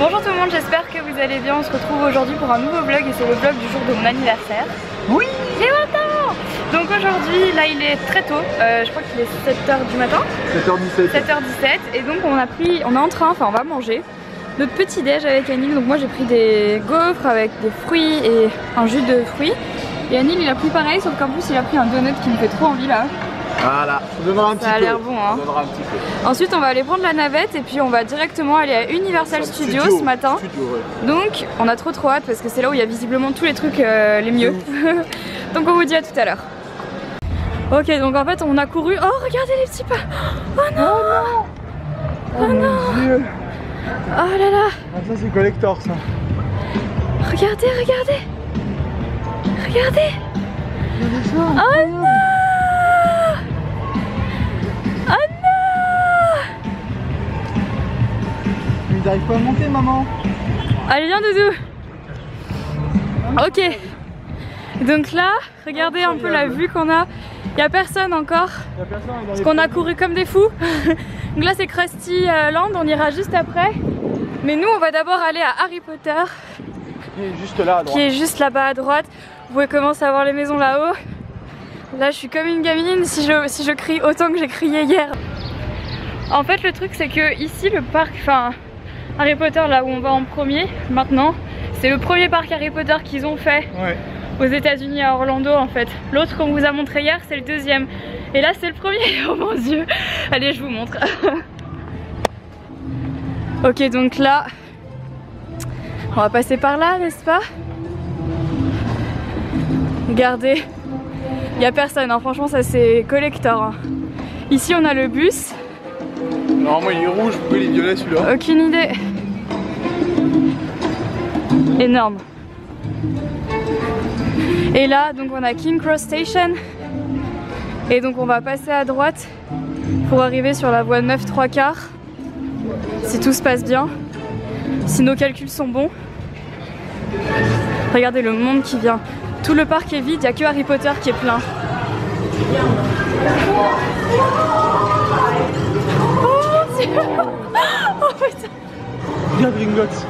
Bonjour tout le monde, j'espère que vous allez bien. On se retrouve aujourd'hui pour un nouveau vlog et c'est le vlog du jour de mon anniversaire. Oui, j'ai 20 ans. Donc aujourd'hui, là il est très tôt, je crois qu'il est 7h du matin. 7h17. 7h17 et donc on est en train, enfin on va manger notre petit déj avec Anil. Donc moi j'ai pris des gaufres avec des fruits et un jus de fruits. Et Anil il a pris pareil, sauf qu'en plus il a pris un donut qui me fait trop envie là. Voilà, je vous donnerai un petit peu. Ça a l'air bon hein. Un petit peu. Ensuite on va aller prendre la navette et puis on va directement aller à Universal Studios ce matin. Donc on a trop hâte parce que c'est là où il y a visiblement tous les trucs les mieux. Donc on vous dit à tout à l'heure. Ok, donc en fait on a couru. Oh regardez les petits pas. Oh non. Oh mon Dieu. Oh là là. Ah, ça c'est collector ça. Regardez, regardez. Regardez. Oh non. Oh non. Mais ils n'arrivent pas à monter maman. Allez viens Doudou. Ok. Donc là, regardez un peu la vue qu'on a. Il n'y a personne encore. Parce qu'on a couru comme des fous. Donc là c'est Krusty Land, on ira juste après. Mais nous on va d'abord aller à Harry Potter. Qui est juste là à droite. Qui est juste là-bas à droite. Vous pouvez commencer à voir les maisons là-haut. Là je suis comme une gamine si je crie autant que j'ai crié hier. En fait le truc c'est que ici le parc, enfin Harry Potter là où on va en premier maintenant, c'est le premier parc Harry Potter qu'ils ont fait. Ouais. Aux États-Unis à Orlando en fait. L'autre qu'on vous a montré hier c'est le deuxième. Et là c'est le premier. Oh mon dieu. Allez je vous montre. Ok donc là on va passer par là n'est-ce pas? Regardez. Il n'y a personne hein. Franchement ça c'est collector hein. Ici on a le bus. Normalement il est rouge, pourquoi il est violet celui-là? Aucune idée. Énorme. Et là donc on a King Cross Station. Et donc on va passer à droite pour arriver sur la voie 9 3/4. Si tout se passe bien. Si nos calculs sont bons. Regardez le monde qui vient. Tout le parc est vide, il n'y a que Harry Potter qui est plein. Oh mon dieu. Oh putain. Regarde Gringotts.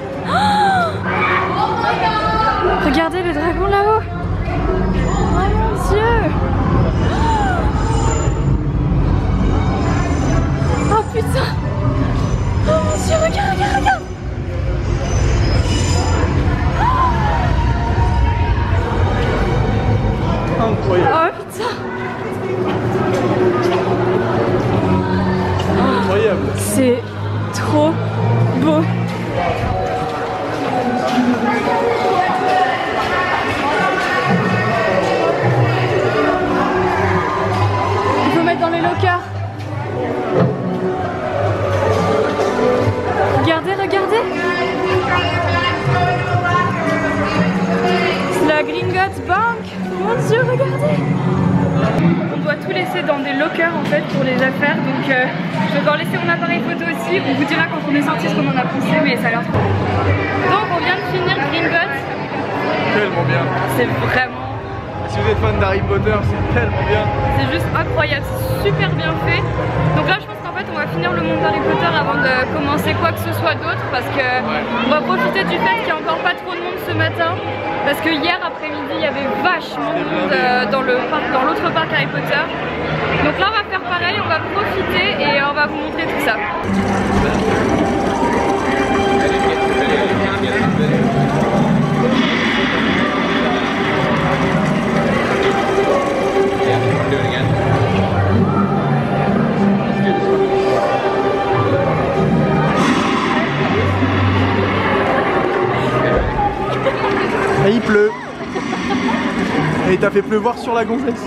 Regardez le dragon là-haut. Oh mon dieu. Oh putain. Oh mon dieu, regarde, regarde, regarde. Incroyable. Oh putain. Incroyable. C'est trop beau. Il faut mettre dans les lockers. Regardez, regardez. C'est la Gringotts Bank. Mon dieu, regardez. On doit tout laisser dans des lockers en fait pour les affaires. Donc je vais encore laisser mon appareil photo aussi. On vous dira quand on est sorti ce qu'on en a pensé, mais ça a l'air trop. Donc on vient de finir Gringotts. Tellement bien. C'est vraiment... Si vous êtes fan d'Harry Potter, c'est tellement bien. C'est juste incroyable, c'est super bien fait. Donc là je pense qu'en fait on va finir le monde d'Harry Potter avant de commencer quoi que ce soit d'autre. Parce que on va profiter du fait qu'il n'y a encore pas trop de monde ce matin. Parce que hier après-midi il y avait vachement de monde dans l'autre parc Harry Potter. Donc là on va faire pareil, on va profiter et on va vous montrer tout ça. Et il pleut. Et il t'a fait pleuvoir sur la gonzesse.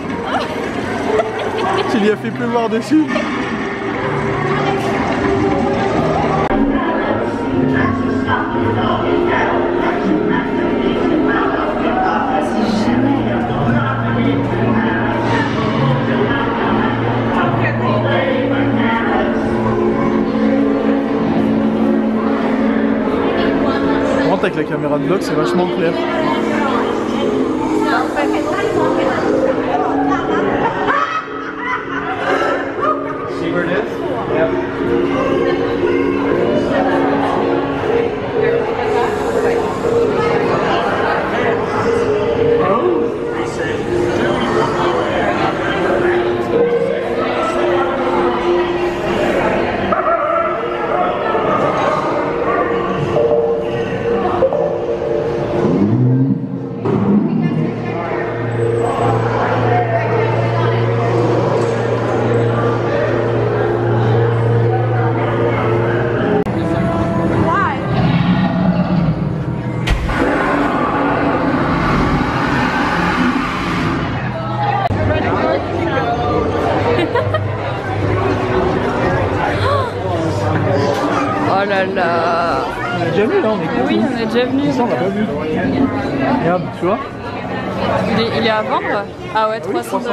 Tu lui as fait pleuvoir dessus. Avec la caméra de vlog, c'est vachement clair. See where it is? Yep. déjà venu là, on est con. Oui, on est déjà venu. Ça, on l'a pas vu. Regarde, tu vois. Il est à vendre? Ah ouais, 300 $.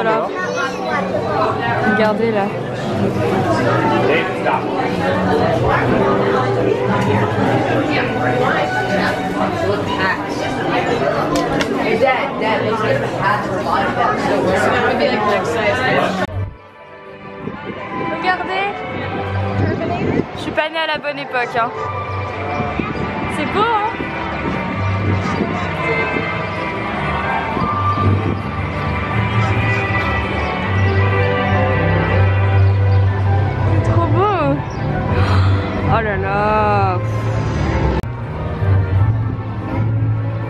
Regardez là. Regardez. Je suis pas née à la bonne époque, hein. C'est beau, hein. Trop beau. Oh là là.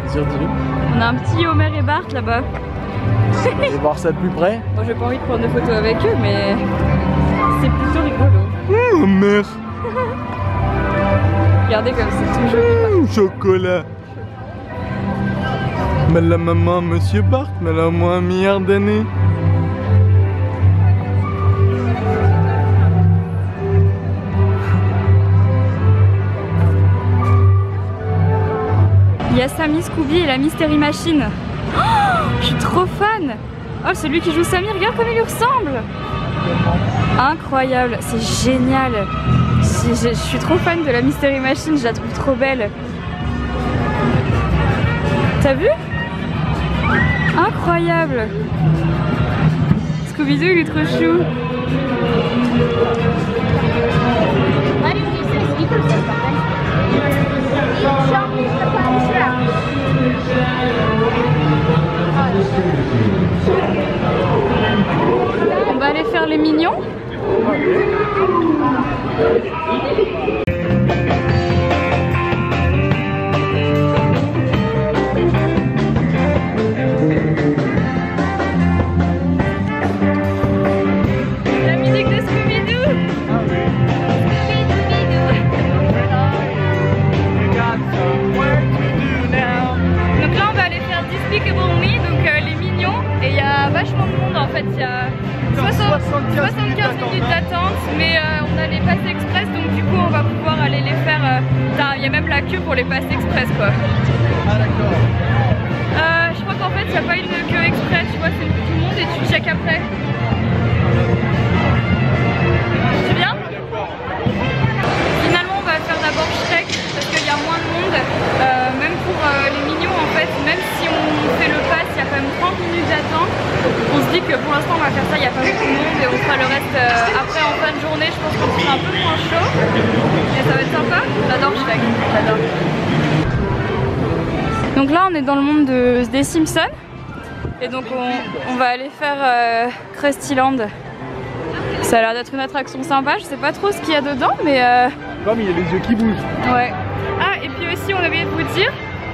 Dis-le. On a un petit Homer et Bart là-bas. Je vais voir ça de plus près. Bon, j'ai pas envie de prendre de photos avec eux, mais c'est plutôt rigolo. Merde. Regardez comme c'est tout joli. Chocolat. Mais la maman, monsieur Bart, mais la moi un milliard d'années. Il y a Sammy, Scooby et la Mystery Machine. Oh, je suis trop fan. Oh, celui qui joue Sammy, regarde comme il lui ressemble. Incroyable, c'est génial. Je suis trop fan de la Mystery Machine, je la trouve trop belle. T'as vu? Incroyable. Scooby-Doo, il est trop chou. On va aller faire les mignons. La musique de Scooby-Doo. Donc là on va aller faire Despicable Me, donc les mignons, et il y a vachement de monde en fait, il y a 75 minutes d'attente, mais on a les passes express, donc du coup on va pouvoir aller les faire, il y a même la queue pour les passes express quoi. Ah d'accord. Je crois qu'en fait il n'y a pas une queue express, tu vois, c'est tout le monde et tu check après. C'est bien? Finalement on va faire d'abord Shrek parce qu'il y a moins de monde, même pour les mignons en fait, même si on fait le pass, il y a quand même 30 minutes d'attente. On se dit que pour l'instant on va faire ça, il n'y a pas beaucoup de monde et on fera le reste après en fin de journée, je pense qu'on sera un peu moins chaud. Et ça va être sympa, j'adore Shrek, j'adore. Donc là on est dans le monde des Simpsons et donc on va aller faire Krusty Land. Ça a l'air d'être une attraction sympa, je sais pas trop ce qu'il y a dedans mais Comme il y a les yeux qui bougent. ouais. Ah et puis aussi on avait de vous dire,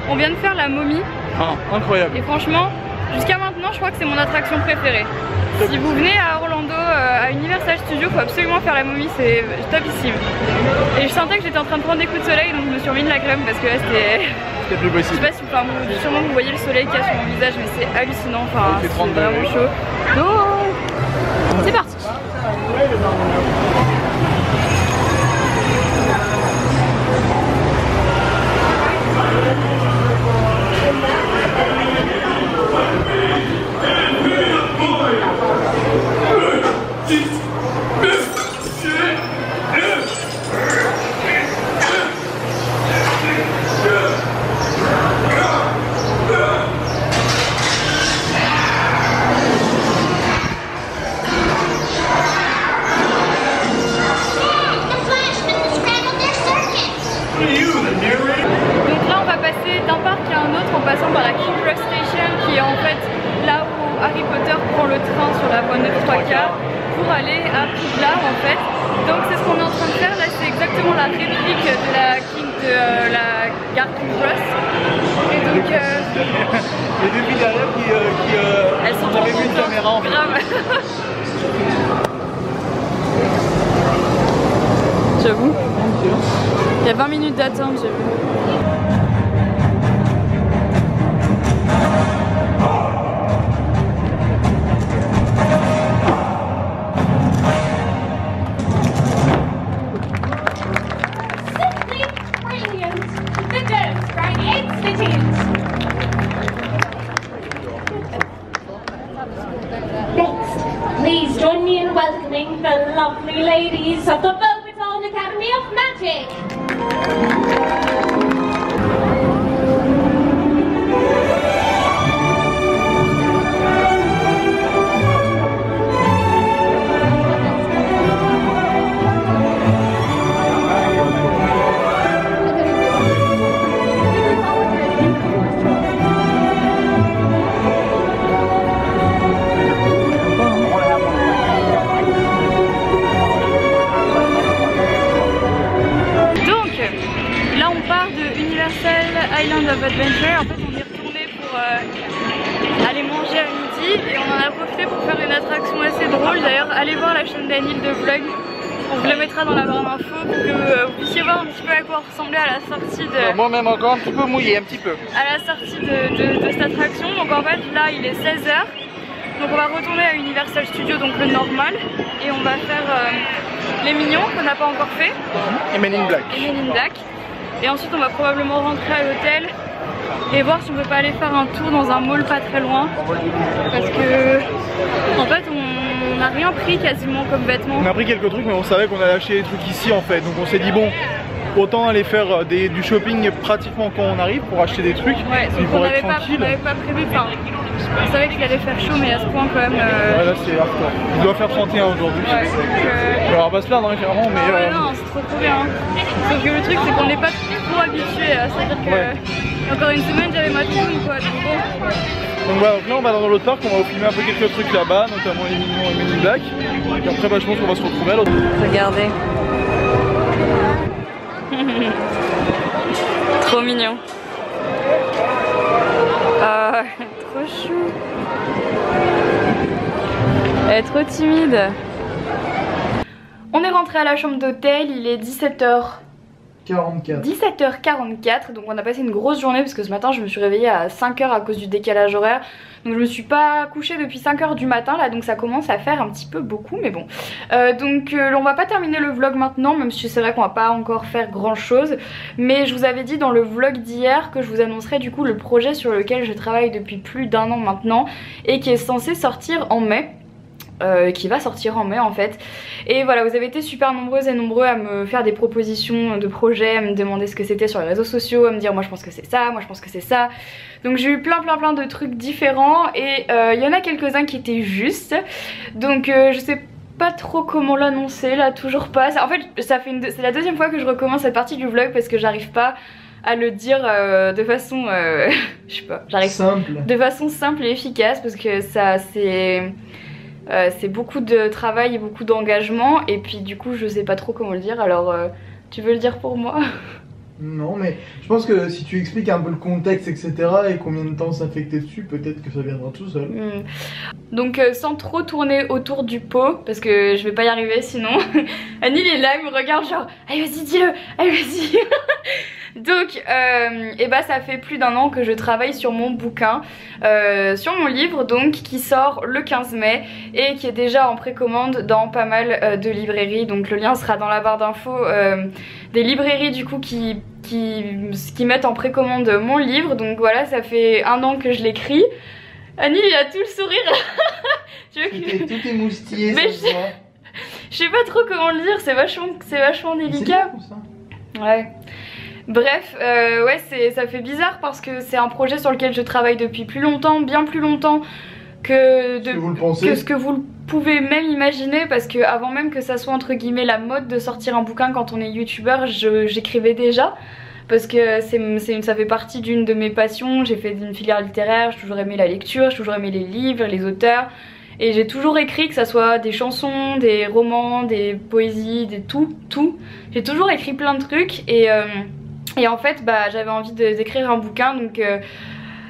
on vient de faire la momie. Ah, incroyable. Et franchement, jusqu'à maintenant je crois que c'est mon attraction préférée. Si vous venez à Orlando, à Universal Studios, faut absolument faire la momie, c'est topissime. Et je sentais que j'étais en train de prendre des coups de soleil, donc je me suis remis de la crème parce que là c'était... C'était plus Je possible. sais pas si sûrement vous voyez le soleil qu'il y a sur mon visage, mais c'est hallucinant, enfin Il fait c'est 30 vraiment degrés. chaud. Donc, c'est parti. Donc là on va passer d'un parc à un autre en passant par la King Cross Station qui est en fait là où Harry Potter prend le train sur la voie 9 3/4 pour aller à Poudlard en fait. Donc c'est ce qu'on est en train de faire là, c'est exactement la réplique de la gare King Cross. Et donc Les deux filles derrière qui elles sont on avait trop vu une contentes, caméra en fait. grave. J'avoue. Il y a 20 minutes d'attente, j'ai vu. Simply brilliant. Universal Island of Adventure. En fait on est retourné pour aller manger à midi et on en a profité pour faire une attraction assez drôle. D'ailleurs allez voir la chaîne d'Anil de vlog, on vous le mettra dans la barre d'infos pour que vous puissiez voir un petit peu à quoi ressemblait à la sortie de... Moi-même encore un petit peu mouillé, un petit peu. À la sortie de cette attraction. Donc en fait là il est 16h. Donc on va retourner à Universal Studios, donc le normal. Et on va faire les mignons qu'on n'a pas encore fait. Et Men in Black. Et Men in Black. Et ensuite on va probablement rentrer à l'hôtel et voir si on peut pas aller faire un tour dans un mall pas très loin. Parce que en fait on n'a rien pris quasiment comme vêtements. On a pris quelques trucs mais on savait qu'on allait acheter des trucs ici en fait. Donc on s'est dit bon, autant aller faire du shopping pratiquement quand on arrive pour acheter des trucs. Ouais, puis on pour n'avait être tranquille. pas prévu, enfin on savait qu'il allait faire chaud mais à ce point quand même. Ouais là c'est hardcore. Il doit faire 31 aujourd'hui. Ouais, alors on va se plaindre hein, clairement mais... ouais, non c'est trop bien. Sauf que le truc c'est qu'on n'est pas trop habitué, c'est-à-dire que encore une semaine j'avais ma toune quoi, donc bon. Donc voilà, donc là on va dans l'autre parc, on va filmer un peu quelques trucs là-bas, notamment les mignons et Men in Black. Et après bah, je pense qu'on va se retrouver à l'autre. Regardez. Trop mignon. Ah, trop chou. Elle est trop timide. On est rentré à la chambre d'hôtel, il est 17h44, donc on a passé une grosse journée parce que ce matin je me suis réveillée à 5h à cause du décalage horaire. Donc je me suis pas couchée depuis 5h du matin là, donc ça commence à faire un petit peu beaucoup mais bon. On va pas terminer le vlog maintenant, même si c'est vrai qu'on va pas encore faire grand chose. Mais je vous avais dit dans le vlog d'hier que je vous annoncerai du coup le projet sur lequel je travaille depuis plus d'1 an maintenant et qui est censé sortir en mai. Qui va sortir en mai en fait. Et voilà, vous avez été super nombreuses et nombreux à me faire des propositions de projets, à me demander ce que c'était sur les réseaux sociaux, à me dire moi je pense que c'est ça, moi je pense que c'est ça. Donc j'ai eu plein de trucs différents et il y en a quelques-uns qui étaient justes. Donc je sais pas trop comment l'annoncer là, toujours pas. En fait c'est la deuxième fois que je recommence cette partie du vlog parce que j'arrive pas à le dire de façon je sais pas, j'arrive de façon simple et efficace parce que ça c'est beaucoup de travail et beaucoup d'engagement et puis du coup je sais pas trop comment le dire, alors tu veux le dire pour moi? Non mais je pense que si tu expliques un peu le contexte etc et combien de temps ça fait que t'es dessus, peut-être que ça viendra tout seul. Donc sans trop tourner autour du pot parce que je vais pas y arriver sinon. Anil est là, il me regarde genre allez vas-y dis-le, allez vas-y. Donc ça fait plus d'1 an que je travaille sur mon bouquin, sur mon livre donc qui sort le 15 mai et qui est déjà en précommande dans pas mal de librairies. Donc le lien sera dans la barre d'infos des librairies du coup qui mettent en précommande mon livre. Donc voilà, ça fait 1 an que je l'écris. Anil il a tout le sourire. Tu veux que... Tout est moustillé. Mais je sais pas trop comment le dire, c'est vachement délicat. Ouais. Bref, ouais ça fait bizarre parce que c'est un projet sur lequel je travaille depuis plus longtemps, bien plus longtemps que ce que vous le pouvez même imaginer, parce que avant même que ça soit entre guillemets la mode de sortir un bouquin quand on est youtubeur, j'écrivais déjà. Parce que ça fait partie d'une de mes passions, j'ai fait une filière littéraire, j'ai toujours aimé la lecture, j'ai toujours aimé les livres, les auteurs. Et j'ai toujours écrit, que ça soit des chansons, des romans, des poésies, tout. J'ai toujours écrit plein de trucs et en fait j'avais envie d'écrire un bouquin donc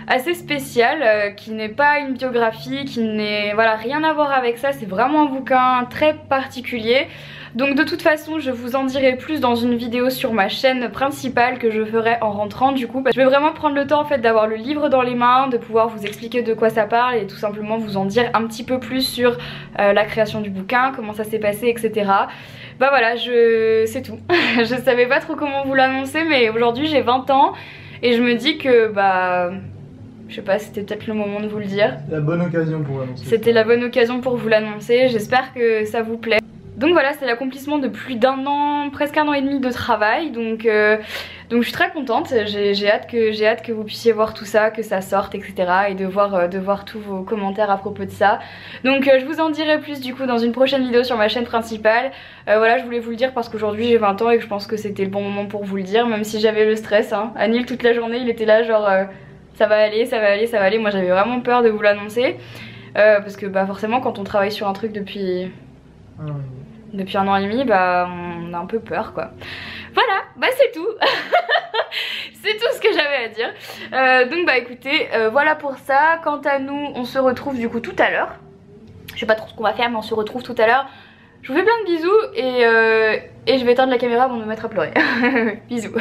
assez spécial qui n'est pas une biographie, qui n'est rien à voir avec ça, c'est vraiment un bouquin très particulier. Donc de toute façon je vous en dirai plus dans une vidéo sur ma chaîne principale que je ferai en rentrant du coup. Je vais vraiment prendre le temps en fait d'avoir le livre dans les mains, de pouvoir vous expliquer de quoi ça parle et tout simplement vous en dire un petit peu plus sur la création du bouquin, comment ça s'est passé etc. Bah voilà, c'est tout. Je savais pas trop comment vous l'annoncer mais aujourd'hui j'ai 20 ans et je me dis que je sais pas, c'était peut-être le moment de vous le dire. La bonne occasion pour l'annoncer. C'était la bonne occasion pour vous l'annoncer, j'espère que ça vous plaît. Donc voilà, c'est l'accomplissement de plus d'1 an, presque 1 an et demi de travail, donc je suis très contente, j'ai hâte que vous puissiez voir tout ça, que ça sorte etc. et de voir tous vos commentaires à propos de ça. Donc je vous en dirai plus du coup dans une prochaine vidéo sur ma chaîne principale. Voilà, je voulais vous le dire parce qu'aujourd'hui j'ai 20 ans et que je pense que c'était le bon moment pour vous le dire, même si j'avais le stress. Anil toute la journée il était là genre ça va aller, ça va aller, ça va aller. Moi j'avais vraiment peur de vous l'annoncer parce que forcément quand on travaille sur un truc depuis 1 an et demi, on a un peu peur quoi. Voilà, c'est tout. C'est tout ce que j'avais à dire. Donc bah écoutez, voilà pour ça. Quant à nous, on se retrouve du coup tout à l'heure. Je sais pas trop ce qu'on va faire, mais on se retrouve tout à l'heure. Je vous fais plein de bisous et je vais éteindre la caméra avant de me mettre à pleurer. Bisous.